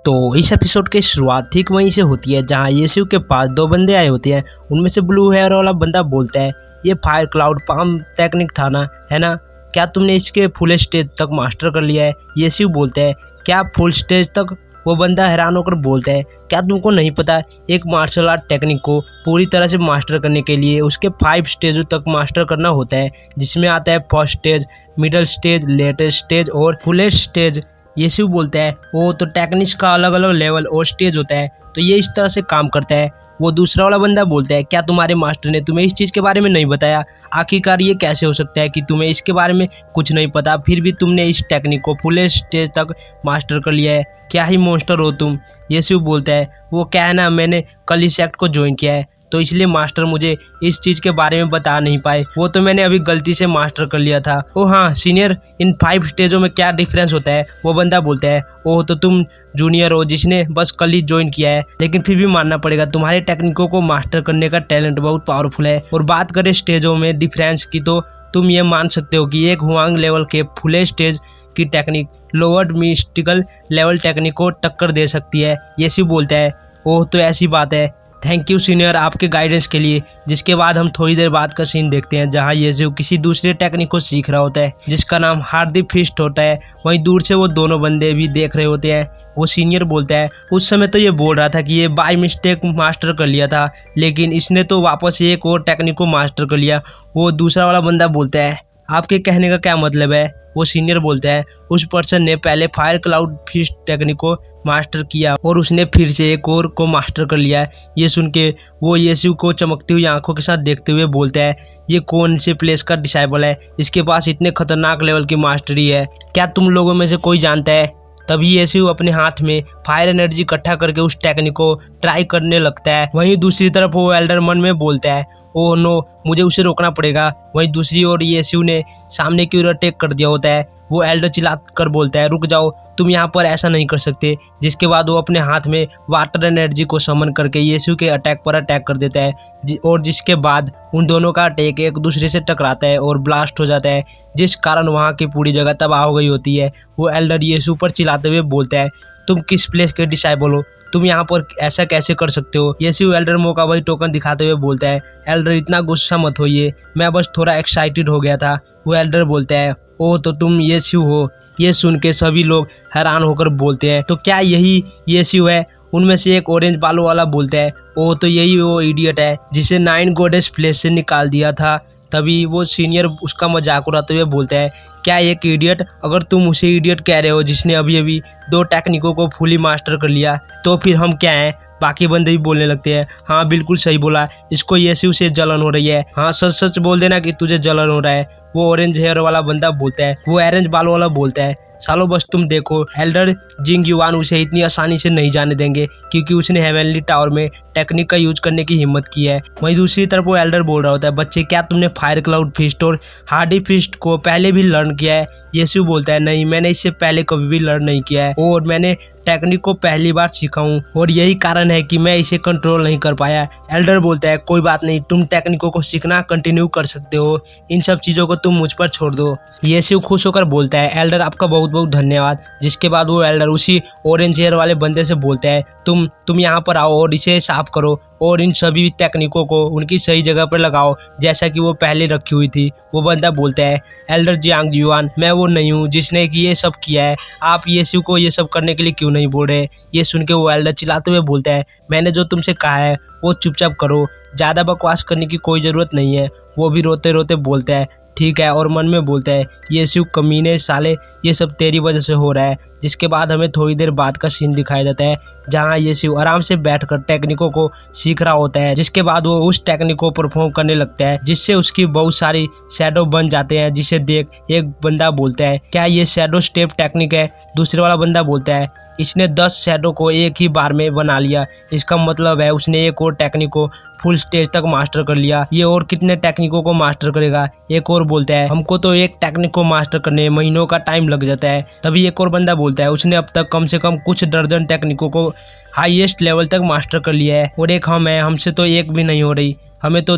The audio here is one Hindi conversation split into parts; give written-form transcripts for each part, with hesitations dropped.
तो इस एपिसोड की शुरुआत ठीक वहीं से होती है जहां यीशु के पास दो बंदे आए होते हैं। उनमें से ब्लू हेयर वाला बंदा बोलता है, ये फायर क्लाउड पाम टेक्निक था ना, है ना? क्या तुमने इसके फुल स्टेज तक मास्टर कर लिया है? यीशु बोलता है, क्या फुल स्टेज तक? वो बंदा हैरान होकर बोलता है, क्या तुमको नहीं पता एक मार्शल आर्ट टेक्निक को पूरी तरह से मास्टर करने के लिए उसके 5 स्टेजों तक मास्टर करना होता है, जिसमें आता है first stage, middle stage, latest stage और फुलेस्ट स्टेज। यीशु बोलता है, वो तो टेक्निक्स का अलग अलग लेवल और स्टेज होता है, तो ये इस तरह से काम करता है। वो दूसरा वाला बंदा बोलता है, क्या तुम्हारे मास्टर ने तुम्हें इस चीज़ के बारे में नहीं बताया? आखिरकार ये कैसे हो सकता है कि तुम्हें इसके बारे में कुछ नहीं पता, फिर भी तुमने इस टेक्निक को फुल स्टेज तक मास्टर कर लिया है? क्या ही मॉन्स्टर हो तुम। यीशु बोलता है, वो क्या है ना, मैंने कल इस एक्ट को ज्वाइन किया है, तो इसलिए मास्टर मुझे इस चीज़ के बारे में बता नहीं पाए, वो तो मैंने अभी गलती से मास्टर कर लिया था। ओ हाँ सीनियर, इन 5 स्टेजों में क्या डिफरेंस होता है? वो बंदा बोलता है, ओह तो तुम जूनियर हो जिसने बस कल ही ज्वाइन किया है, लेकिन फिर भी मानना पड़ेगा तुम्हारे टेक्निकों को मास्टर करने का टैलेंट बहुत पावरफुल है। और बात करें स्टेजों में डिफरेंस की, तो तुम ये मान सकते हो कि एक हुआंग लेवल के फुल स्टेज की technique lower mystical level technique को टक्कर दे सकती है। यीशु बोलता है, ओह तो ऐसी बात है, थैंक यू सीनियर आपके गाइडेंस के लिए। जिसके बाद हम थोड़ी देर बाद का सीन देखते हैं जहां यीशु किसी दूसरे टेक्निक को सीख रहा होता है जिसका नाम हार्दी फिस्ट होता है। वहीं दूर से वो दोनों बंदे भी देख रहे होते हैं। वो सीनियर बोलता है, उस समय तो ये बोल रहा था कि ये बाय मिस्टेक मास्टर कर लिया था, लेकिन इसने तो वापस एक और टेक्निक को मास्टर कर लिया। वो दूसरा वाला बंदा बोलता है, आपके कहने का क्या मतलब है? वो सीनियर बोलता है, उस पर्सन ने पहले फायर क्लाउड फिस्ट टेक्निक को मास्टर किया और उसने फिर से एक और को मास्टर कर लिया। ये सुन के वो यीशु को चमकती हुई आंखों के साथ देखते हुए बोलता है, ये कौन से प्लेस का डिसाइबल है? इसके पास इतने खतरनाक लेवल की मास्टरी है, क्या तुम लोगों में से कोई जानता है? तभी यीशु अपने हाथ में फायर एनर्जी इकट्ठा करके उस टेक्निक को ट्राई करने लगता है। वहीं दूसरी तरफ वो एल्डर मन में बोलता है, ओह नो, मुझे उसे रोकना पड़ेगा। वहीं दूसरी ओर यीशु ने सामने की ओर अटैक कर दिया होता है। वो एल्डर चिल्ला कर बोलता है, रुक जाओ, तुम यहाँ पर ऐसा नहीं कर सकते। जिसके बाद वो अपने हाथ में वाटर एनर्जी को समन करके यीशु के अटैक पर अटैक कर देता है और जिसके बाद उन दोनों का अटैक एक दूसरे से टकराता है और ब्लास्ट हो जाता है, जिस कारण वहाँ की पूरी जगह तबाह हो गई होती है। वो एल्डर यीशु पर चिल्लाते हुए बोलता है, तुम किस प्लेस के डिसाइबल हो? तुम यहाँ पर ऐसा कैसे कर सकते हो? यीशु एल्डर मौका टोकन दिखाते हुए बोलता है, एल्डर इतना गुस्सा मत होइए, मैं बस थोड़ा एक्साइटेड हो गया था। वो एल्डर बोलता है, ओह तो तुम यीशु हो। ये सुन के सभी लोग हैरान होकर बोलते हैं, तो क्या यही यीशु है? उनमें से एक ऑरेंज बालों वाला बोलता है, ओह तो यही वो इडियट है जिसे 9 गॉडेस प्लेस से निकाल दिया था। तभी वो सीनियर उसका मजाक उड़ाते हुए बोलता है, क्या एक इडियट? अगर तुम उसे इडियट कह रहे हो जिसने अभी अभी 2 टेक्निकों को फुली मास्टर कर लिया, तो फिर हम क्या हैं? बाकी बंदे भी बोलने लगते हैं, हाँ बिल्कुल सही बोला, इसको यीशु से जलन हो रही है। हाँ सच सच बोल देना कि तुझे जलन हो रहा है। वो ऑरेंज हेयर वाला बंदा बोलता है। वो ऑरेंज बालों वाला बोलता है, सालो बस तुम देखो, एल्डर जिंग युआन उसे इतनी आसानी से नहीं जाने देंगे क्योंकि उसने हेवनली टावर में टेक्निक का यूज करने की हिम्मत की है। वहीं दूसरी तरफ वो एल्डर बोल रहा होता है, बच्चे क्या तुमने फायर क्लाउड फिस्ट और हार्डी फिस्ट को पहले भी लर्न किया है? यीशु बोलता है, नहीं, मैंने इससे पहले कभी भी लर्न नहीं किया है और मैंने टेक्निक को पहली बार सीखा हूँ और यही कारण है कि मैं इसे कंट्रोल नहीं कर पाया। एल्डर बोलता है, कोई बात नहीं, तुम टेक्निकों को सीखना कंटिन्यू कर सकते हो, इन सब चीज़ों को तुम मुझ पर छोड़ दो। यीशु खुश होकर बोलता है, एल्डर आपका बहुत बहुत धन्यवाद। जिसके बाद वो एल्डर उसी ऑरेंज हेयर वाले बंदे से बोलता है, तुम यहाँ पर आओ और इसे साफ करो और इन सभी टेक्निकों को उनकी सही जगह पर लगाओ जैसा कि वो पहले रखी हुई थी। वो बंदा बोलता है, एल्डर जियांग युआन, मैं वो नहीं हूँ जिसने कि ये सब किया है, आप यीशु को ये सब करने के लिए क्यों नहीं बोल रहे? ये सुन के वो एल्डर चिल्लाते हुए बोलता है, मैंने जो तुमसे कहा है वो चुपचाप करो, ज़्यादा बकवास करने की कोई ज़रूरत नहीं है। वो भी रोते रोते बोलता है, ठीक है, और मन में बोलता है, यीशु कमीने साले, ये सब तेरी वजह से हो रहा है। जिसके बाद हमें थोड़ी देर बाद का सीन दिखाई देता है जहां यीशु आराम से बैठकर टेक्निकों को सीख रहा होता है। जिसके बाद वो उस टेक्निक को परफॉर्म करने लगता है जिससे उसकी बहुत सारी शैडो बन जाते हैं, जिसे देख एक बंदा बोलता है, क्या ये शैडो स्टेप टेक्निक है? दूसरे वाला बंदा बोलता है, इसने 10 शैडो को एक ही बार में बना लिया, इसका मतलब है उसने एक और टेक्निक को फुल स्टेज तक मास्टर कर लिया। ये और कितने टेक्निकों को मास्टर करेगा? एक और बोलता है, हमको तो एक टेक्निक को मास्टर करने में महीनों का टाइम लग जाता है। तभी एक और बंदा बोलता है, उसने अब तक कम से कम कुछ दर्जन टेक्निकों को हाईएस्ट लेवल तक मास्टर कर लिया है और एक हम है, हमसे तो एक भी नहीं हो रही, हमें तो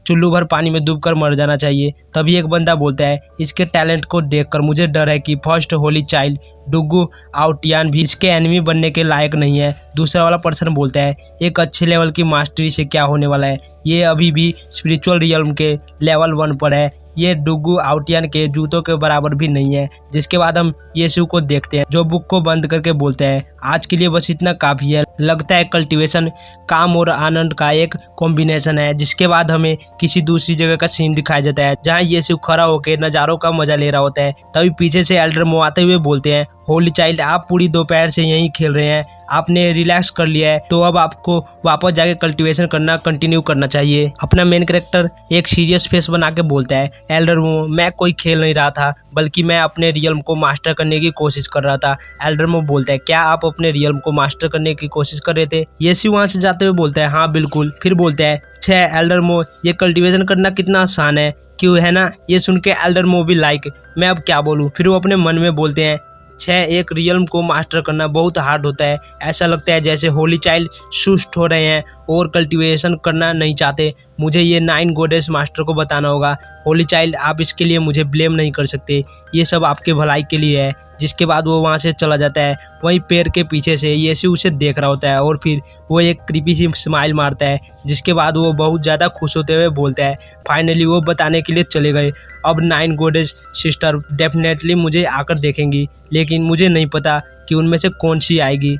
चुल्लू भर पानी में डूबकर मर जाना चाहिए। तभी एक बंदा बोलता है, इसके टैलेंट को देखकर मुझे डर है कि फर्स्ट होली चाइल्ड डुगू आउटियान भी इसके एनिमी बनने के लायक नहीं है। दूसरा वाला पर्सन बोलता है, एक अच्छे लेवल की मास्टरी से क्या होने वाला है, ये अभी भी स्पिरिचुअल रियल्म के लेवल 1 पर है, ये डुगू आउटियन के जूतों के बराबर भी नहीं है। जिसके बाद हम यीशु को देखते हैं जो बुक को बंद करके बोलते हैं, आज के लिए बस इतना काफी है। लगता है कल्टीवेशन काम और आनंद का एक कॉम्बिनेशन है। जिसके बाद हमें किसी दूसरी जगह का सीन दिखाया जाता है जहाँ यीशु खड़ा होकर नज़ारों का मजा ले रहा होता है। तभी पीछे से एल्डर मो आते हुए बोलते हैं, होली चाइल्ड आप पूरी दोपहर से यहीं खेल रहे हैं, आपने रिलैक्स कर लिया है, तो अब आपको वापस जाके कल्टीवेशन करना कंटिन्यू करना चाहिए। अपना मेन कैरेक्टर एक सीरियस फेस बना के बोलता है, एल्डर मो मैं कोई खेल नहीं रहा था, बल्कि मैं अपने रियल्म को मास्टर करने की कोशिश कर रहा था। एल्डर मो बोलता है, क्या आप अपने रियल्म को मास्टर करने की कोशिश कर रहे थे? यीशु वहां से जाते हुए बोलता है, हाँ बिल्कुल। फिर बोलता है, छह एल्डर मो ये कल्टीवेशन करना कितना आसान है, क्यों है ना? ये सुन के एल्डर मो भी लाइक मैं अब क्या बोलूँ। फिर वो अपने मन में बोलते हैं, एक रियल्म को मास्टर करना बहुत हार्ड होता है, ऐसा लगता है जैसे होली चाइल्ड सुस्त हो रहे हैं और कल्टीवेशन करना नहीं चाहते। मुझे ये 9 गॉडेस मास्टर को बताना होगा। होली चाइल्ड आप इसके लिए मुझे ब्लेम नहीं कर सकते, ये सब आपके भलाई के लिए है। जिसके बाद वो वहाँ से चला जाता है। वहीं पेड़ के पीछे से यीशु उसे देख रहा होता है और फिर वो एक क्रीपी सी स्माइल मारता है। जिसके बाद वो बहुत ज़्यादा खुश होते हुए बोलता है, फाइनली वो बताने के लिए चले गए, अब 9 गॉडेस सिस्टर डेफिनेटली मुझे आकर देखेंगी, लेकिन मुझे नहीं पता कि उनमें से कौन सी आएगी।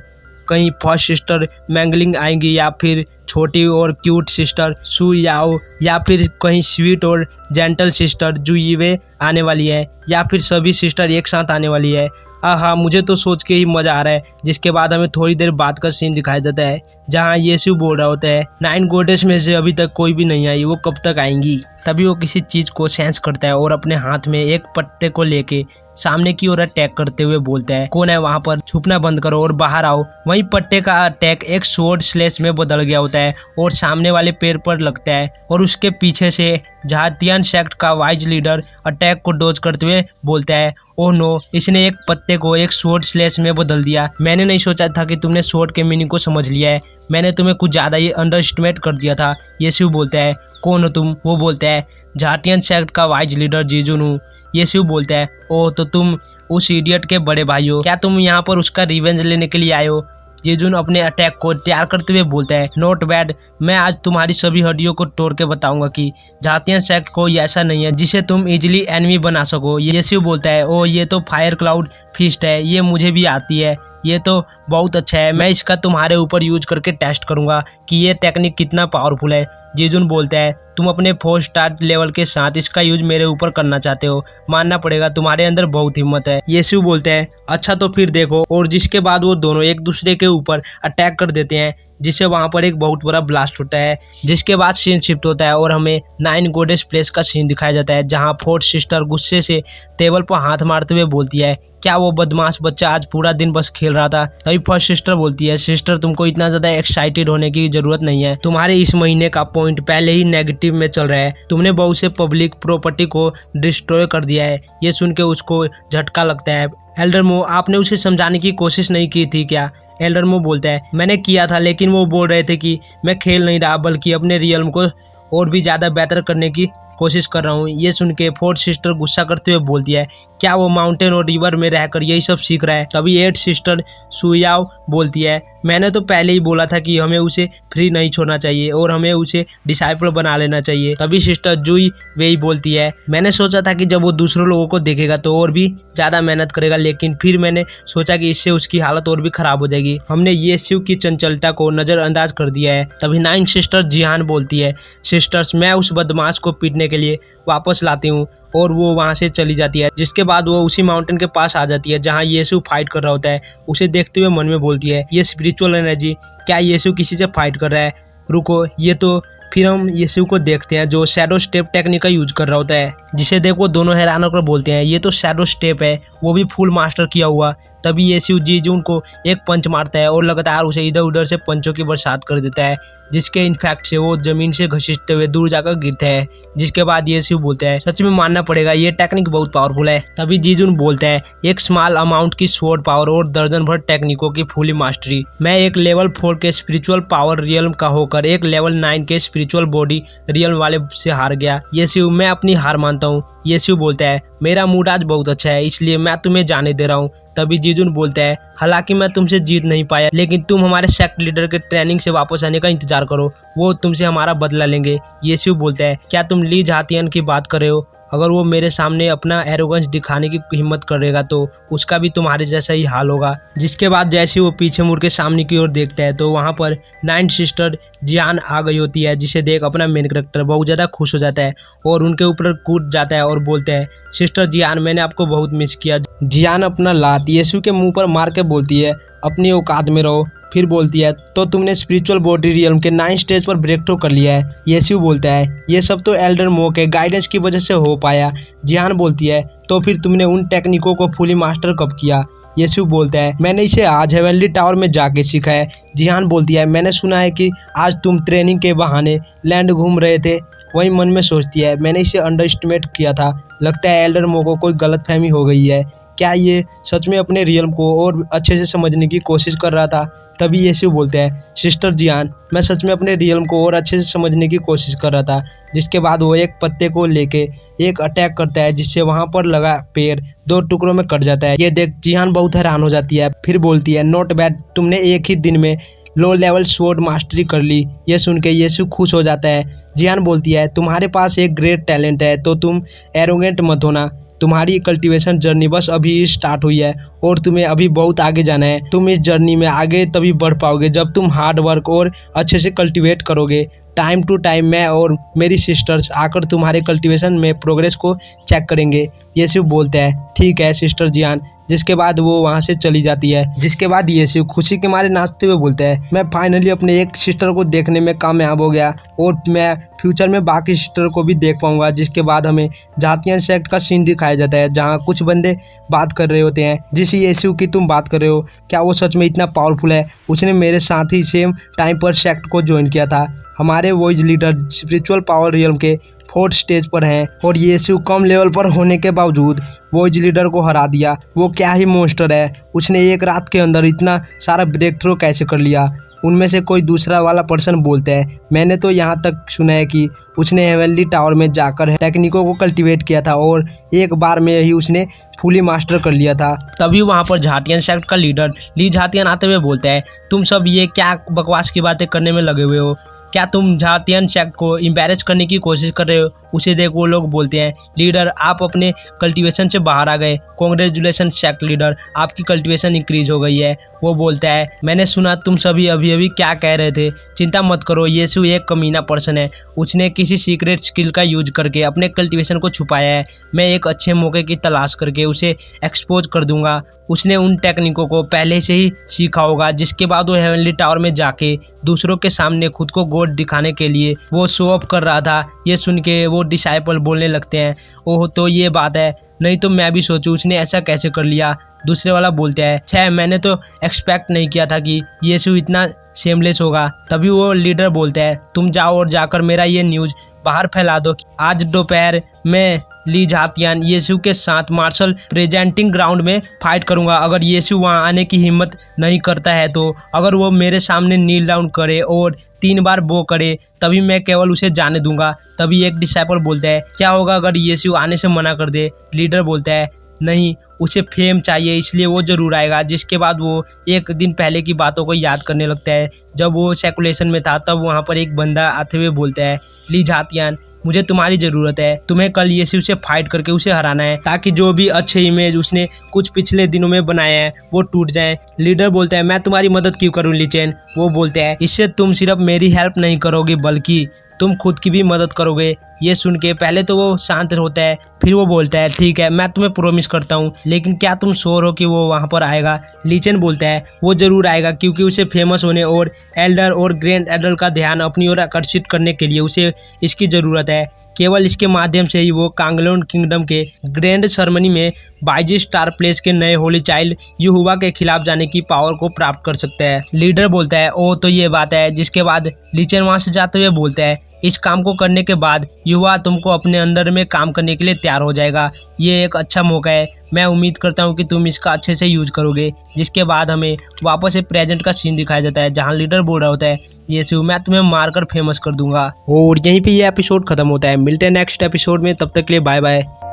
कहीं फर्स्ट सिस्टर मैंगलिंग आएंगी, या फिर छोटी और क्यूट सिस्टर सु याओ, या फिर कहीं स्वीट और जेंटल सिस्टर जुईवे आने वाली है, या फिर सभी सिस्टर एक साथ आने वाली है। हाँ, मुझे तो सोच के ही मज़ा आ रहा है। जिसके बाद हमें थोड़ी देर बाद का सीन दिखाई देता है जहाँ यीशु बोल रहा होता है, 9 गॉडेस में से अभी तक कोई भी नहीं आई, वो कब तक आएंगी? तभी वो किसी चीज़ को सेंस करता है और अपने हाथ में एक पत्ते को लेके सामने की ओर अटैक करते हुए बोलता है, कौन है वहाँ पर? छुपना बंद करो और बाहर आओ। वहीं पट्टे का अटैक एक स्वॉर्ड स्लैश में बदल गया होता है और सामने वाले पेड़ पर लगता है, और उसके पीछे से झातियन सेक्ट का वाइज लीडर अटैक को डॉज करते हुए बोलता है, ओह नो, इसने एक पत्ते को एक स्वॉर्ड स्लैश में बदल दिया। मैंने नहीं सोचा था कि तुमने स्वॉर्ड के मीनिंग को समझ लिया है, मैंने तुम्हें कुछ ज़्यादा ही अंडर एस्टिमेट कर दिया था। यीशु बोलता है, कौन हो तुम? वो बोलता है, झातियन सेक्ट का वाइज लीडर जीजुन हूँ। यीशु बोलता है, ओह तो तुम उस इडियट के बड़े भाई हो, क्या तुम यहाँ पर उसका रिवेंज लेने के लिए आए हो? जीजुन अपने अटैक को तैयार करते हुए बोलता है, नॉट बैड, मैं आज तुम्हारी सभी हड्डियों को तोड़ के बताऊंगा कि झातियन सेक्ट कोई ऐसा नहीं है जिसे तुम इजीली एनिमी बना सको। यीशु बोलता है, ओ ये तो फायर क्लाउड फिस्ट है, ये मुझे भी आती है, ये तो बहुत अच्छा है, मैं इसका तुम्हारे ऊपर यूज करके टेस्ट करूंगा कि ये टेक्निक कितना पावरफुल है। जीजुन बोलता है, तुम अपने 4 स्टार लेवल के साथ इसका यूज मेरे ऊपर करना चाहते हो, मानना पड़ेगा तुम्हारे अंदर बहुत हिम्मत है। यीशु बोलते हैं, अच्छा तो फिर देखो। और जिसके बाद वो दोनों एक दूसरे के ऊपर अटैक कर देते हैं, जिससे वहां पर एक बहुत बड़ा ब्लास्ट होता है। जिसके बाद सीन शिफ्ट होता है और हमें 9 गॉडेस प्लेस का सीन दिखाया जाता है जहां 4 सिस्टर गुस्से से टेबल पर हाथ मारते हुए बोलती है, क्या वो बदमाश बच्चा आज पूरा दिन बस खेल रहा था? तभी फर्स्ट सिस्टर बोलती है, सिस्टर तुमको इतना ज्यादा एक्साइटेड होने की जरूरत नहीं है, तुम्हारे इस महीने का पॉइंट पहले ही नेगेटिव में चल रहा है, तुमने बहुत से पब्लिक प्रॉपर्टी को डिस्ट्रॉय कर दिया है। ये सुन के उसको झटका लगता है। एल्डर मो, आपने उसे समझाने की कोशिश नहीं की थी क्या? एल्डर मो बोलता है, मैंने किया था, लेकिन वो बोल रहे थे कि मैं खेल नहीं रहा बल्कि अपने रियल्म को और भी ज़्यादा बेहतर करने की कोशिश कर रहा हूँ। ये सुन के 4 सिस्टर गुस्सा करते हुए बोलती है, क्या वो माउंटेन और रिवर में रहकर यही सब सीख रहा है? तभी 8 सिस्टर सुयाओ बोलती है, मैंने तो पहले ही बोला था कि हमें उसे फ्री नहीं छोड़ना चाहिए और हमें उसे डिसाइपल बना लेना चाहिए। तभी सिस्टर जुई वेई बोलती है, मैंने सोचा था कि जब वो दूसरे लोगों को देखेगा तो और भी ज़्यादा मेहनत करेगा, लेकिन फिर मैंने सोचा कि इससे उसकी हालत और भी खराब हो जाएगी। हमने यीशु की चंचलता को नज़रअंदाज कर दिया है। तभी 9 सिस्टर जिहान बोलती है, सिस्टर्स मैं उस बदमाश को पीटने के लिए वापस लाती हूँ, और वो वहाँ से चली जाती है। जिसके बाद वो उसी माउंटेन के पास आ जाती है जहाँ यीशु फाइट कर रहा होता है। उसे देखते हुए मन में बोलती है, ये स्पिरिचुअल एनर्जी, क्या यीशु किसी से फाइट कर रहा है? रुको, ये तो फिर हम यीशु को देखते हैं जो शैडो स्टेप टेक्निक का यूज कर रहा होता है, जिसे देखो दोनों हैरान होकर बोलते हैं, ये तो शैडो स्टेप है, वो भी फुल मास्टर किया हुआ। तभी येस्यू जीजून को एक पंच मारता है और लगातार उसे इधर उधर से पंचों की बरसात कर देता है, जिसके इनफैक्ट से वो जमीन से घसीटते हुए दूर जाकर गिरता है। जिसके बाद येस्यू बोलता है सच में मानना पड़ेगा ये टेक्निक बहुत पावरफुल है। तभी जीजून बोलता है एक स्मॉल अमाउंट की स्वॉर्ड पावर और दर्जन भर टेक्निकों की फुली मास्टरी। मैं एक लेवल 4 के स्पिरिचुअल पावर रियल्म का होकर एक लेवल 9 के स्पिरिचुअल बॉडी रियल्म वाले से हार गया। येस्यू मैं अपनी हार मानता हूँ। येस्यू बोलता है मेरा मूड आज बहुत अच्छा है इसलिए मैं तुम्हें जाने दे रहा हूँ। तभी जीजून बोलता है हालांकि मैं तुमसे जीत नहीं पाया लेकिन तुम हमारे सेक्ट लीडर के ट्रेनिंग से वापस आने का इंतजार करो, वो तुमसे हमारा बदला लेंगे। येस्यू बोलता है क्या तुम ली झातियन की बात कर रहे हो? अगर वो मेरे सामने अपना एरोगेंस दिखाने की हिम्मत करेगा तो उसका भी तुम्हारे जैसा ही हाल होगा। जिसके बाद जैसे वो पीछे मुड़ के सामने की ओर देखता है तो वहाँ पर 9 सिस्टर जियान आ गई होती है, जिसे देख अपना मेन कैरेक्टर बहुत ज़्यादा खुश हो जाता है और उनके ऊपर कूद जाता है और बोलता है सिस्टर जियान मैंने आपको बहुत मिस किया। जियान अपना लात येस्यू के मुंह पर मार के बोलती है अपनी औकात में रहो। फिर बोलती है तो तुमने स्पिरिचुअल बॉडी रियल्म के 9 स्टेज पर ब्रेक थ्रू कर लिया है। येस्यू बोलता है ये सब तो एल्डर मो के गाइडेंस की वजह से हो पाया। जियान बोलती है तो फिर तुमने उन टेक्निकों को फुली मास्टर कब किया? येस्यू बोलता है मैंने इसे आज हेवनली टावर में जाके सीखा है। जियान बोलती है मैंने सुना है कि आज तुम ट्रेनिंग के बहाने लैंड घूम रहे थे। वही मन में सोचती है मैंने इसे अंडर एस्टिमेट किया था, लगता है एल्डर मो को कोई गलतफहमी हो गई है। क्या ये सच में अपने रियल्म को और अच्छे से समझने की कोशिश कर रहा था? तभी येस्यू बोलते हैं सिस्टर जियान मैं सच में अपने रियल्म को और अच्छे से समझने की कोशिश कर रहा था। जिसके बाद वो एक पत्ते को लेके एक अटैक करता है जिससे वहां पर लगा पेड़ 2 टुकड़ों में कट जाता है। ये देख जियान बहुत हैरान हो जाती है, फिर बोलती है नॉट बैड, तुमने एक ही दिन में लो लेवल स्वॉर्ड मास्टरी कर ली। ये सुन के येस्यू खुश हो जाता है। जियान बोलती है तुम्हारे पास एक ग्रेट टैलेंट है तो तुम एरोगेंट मत होना, तुम्हारी कल्टीवेशन जर्नी बस अभी स्टार्ट हुई है और तुम्हें अभी बहुत आगे जाना है। तुम इस जर्नी में आगे तभी बढ़ पाओगे जब तुम हार्ड वर्क और अच्छे से कल्टीवेट करोगे। टाइम टू टाइम मैं और मेरी सिस्टर्स आकर तुम्हारे कल्टीवेशन में प्रोग्रेस को चेक करेंगे। येस्यू बोलता है ठीक है सिस्टर जियान। जिसके बाद वो वहाँ से चली जाती है। जिसके बाद येस्यू खुशी के मारे नाचते हुए बोलता है मैं फाइनली अपने एक सिस्टर को देखने में कामयाब हो गया और मैं फ्यूचर में बाकी सिस्टर को भी देख पाऊंगा। जिसके बाद हमें झातियन सेक्ट का सीन दिखाया जाता है जहाँ कुछ बंदे बात कर रहे होते हैं। जिस येस्यू की तुम बात कर रहे हो क्या वो सच में इतना पावरफुल है? उसने मेरे साथ ही सेम टाइम पर सेक्ट को ज्वाइन किया था। हमारे voice leader spiritual power realm के 4th स्टेज पर हैं और येस्यू कम लेवल पर होने के बावजूद वॉइस लीडर को हरा दिया। वो क्या ही मॉन्स्टर है, उसने एक रात के अंदर इतना सारा ब्रेक थ्रू कैसे कर लिया? उनमें से कोई दूसरा वाला पर्सन बोलता है मैंने तो यहाँ तक सुना है कि उसने हेवनली टावर में जाकर टेक्निकों को कल्टीवेट किया था और एक बार में ही उसने फुली मास्टर कर लिया था। तभी वहाँ पर झातियन सेक्ट का लीडर ली झातियन आते हुए बोलता है तुम सब ये क्या बकवास की बातें करने में लगे हुए हो? क्या तुम झातियन सेक्ट को एम्बैरेस करने की कोशिश कर रहे हो? उसे देख वो लोग बोलते हैं लीडर आप अपने कल्टीवेशन से बाहर आ गए, कांग्रेचुलेशन सेक्ट लीडर, आपकी कल्टीवेशन इंक्रीज हो गई है। वो बोलता है मैंने सुना तुम सभी अभी अभी क्या कह रहे थे, चिंता मत करो येस्यू एक कमीना पर्सन है, उसने किसी सीक्रेट स्किल का यूज करके अपने कल्टीवेशन को छुपाया है। मैं एक अच्छे मौके की तलाश करके उसे एक्सपोज कर दूंगा। उसने उन टेक्निकों को पहले से ही सीखा होगा। जिसके बाद वो हेवनली टावर में जाके दूसरों के सामने खुद को गॉड दिखाने के लिए वो शो ऑफ कर रहा था। ये सुन के वो डिसाइपल बोलने लगते हैं ओह तो ये बात है, नहीं तो मैं भी सोचूं उसने ऐसा कैसे कर लिया। दूसरे वाला बोलता है छः मैंने तो एक्सपेक्ट नहीं किया था कि येस्यू इतना शेमलेस होगा। तभी वो लीडर बोलता है तुम जाओ और जाकर मेरा ये न्यूज़ बाहर फैला दो कि आज दोपहर में ली झातियन येस्यू के साथ मार्शल प्रेजेंटिंग ग्राउंड में फाइट करूंगा। अगर येस्यू वहां आने की हिम्मत नहीं करता है तो अगर वो मेरे सामने नील डाउन करे और 3 बार बो करे तभी मैं केवल उसे जाने दूंगा। तभी एक डिसाइपल बोलता है क्या होगा अगर येस्यू आने से मना कर दे? लीडर बोलता है नहीं उसे फेम चाहिए इसलिए वो जरूर आएगा। जिसके बाद वो एक दिन पहले की बातों को याद करने लगता है। जब वो सेकुलेशन में था तब वहाँ पर एक बंदा आते हुए बोलता है ली झातियन मुझे तुम्हारी ज़रूरत है, तुम्हें कल येस्यू से फाइट करके उसे हराना है ताकि जो भी अच्छे इमेज उसने कुछ पिछले दिनों में बनाए हैं वो टूट जाएं। लीडर बोलता है मैं तुम्हारी मदद क्यों करूं ली चेन? वो बोलते हैं इससे तुम सिर्फ मेरी हेल्प नहीं करोगे बल्कि तुम खुद की भी मदद करोगे। ये सुन के पहले तो वो शांत होता है, फिर वो बोलता है ठीक है मैं तुम्हें प्रॉमिस करता हूँ, लेकिन क्या तुम श्योर हो कि वो वहाँ पर आएगा? ली चेन बोलता है वो जरूर आएगा क्योंकि उसे फेमस होने और एल्डर और ग्रैंड एल्डर का ध्यान अपनी ओर आकर्षित करने के लिए उसे इसकी ज़रूरत है। केवल इसके माध्यम से ही वो कांगलोन किंगडम के ग्रैंड सेरेमनी में 22 स्टार प्लेस के नए होली चाइल्ड युहुआ के खिलाफ जाने की पावर को प्राप्त कर सकते हैं। लीडर बोलता है ओ तो ये बात है, जिसके बाद लीचेन वहां से जाते हुए बोलता है इस काम को करने के बाद युवा तुमको अपने अंडर में काम करने के लिए तैयार हो जाएगा। ये एक अच्छा मौका है, मैं उम्मीद करता हूँ कि तुम इसका अच्छे से यूज करोगे। जिसके बाद हमें वापस से प्रेजेंट का सीन दिखाया जाता है जहाँ लीडर बोल रहा होता है ये शिव मैं तुम्हें मारकर फेमस कर दूंगा। और यहीं पे ये एपिसोड खत्म होता है। मिलते हैं नेक्स्ट एपिसोड में, तब तक के लिए बाय बाय।